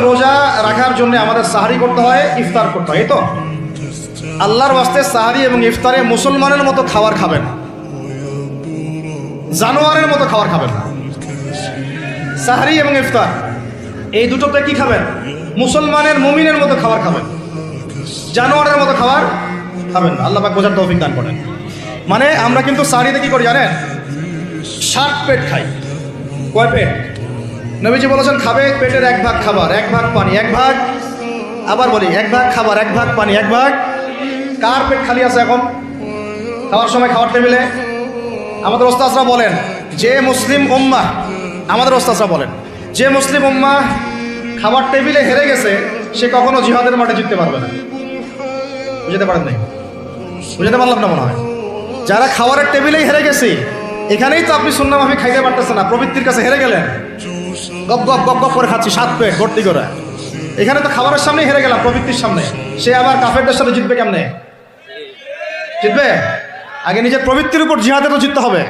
রোজা রাখার জন্য আমাদের সাহারি করতে হয়, ইফতার করতে হয়, এই তো? আল্লাহর ওয়াস্তে সাহারি এবং ইফতারে মুসলমানের মতো খাবার খাবেন, জানোয়ারের মতো খাবার খাবেন না। সাহারি এবং ইফতার এই দুটোতে কি খাবেন? মুসলমানের মুমিনের মতো খাবার খাবেন, জানোয়ারের মতো খাবার খাবেন না। আল্লাহ পাক বোঝার তৌফিক দান করেন। মানে আমরা কিন্তু সাহারিতে কি করি জানেন? 60 পেট খাই। কয় পেট? নবীজি বলেছেন খাবে পেটের 1 ভাগ খাবার, 1 ভাগ পানি, 1 ভাগ, আবার বলি 1 ভাগ খাবার, 1 ভাগ পানি, 1 ভাগ। কার পেট খালি আছে এখন খাওয়ার সময় খাওয়ার টেবিলে? আমাদের ওস্তাদরা বলেন যে মুসলিম উম্মাহ, আমাদের ওস্তাদরা বলেন যে মুসলিম উম্মাহ খাবার টেবিলে হেরে গেছে সে কখনো জিহাদের মাঠে জিততে পারবে না। বুঝতে পারেন নাই? বুঝতে পারলাম না মনে হয়। যারা খাবারের টেবিলেই হেরে গেছে, এখানেই তো আপনি সুন্নাহ মাফিক খাইতে পারতেছেন না, প্রবৃত্তির কাছে হেরে গেলেন, গপ গপ গপ গপ করে খাচ্ছি 7 পেট ভর্তি করে। এখানে তো খাবারের সামনেই হেরে গেলাম, প্রবৃত্তির সামনে। সে আবার কাফেরদের সাথে জিতবে কেমনে? জিতবে? আগে নিজের প্রবৃত্তির উপর জিহাদে তো জিততে হবে।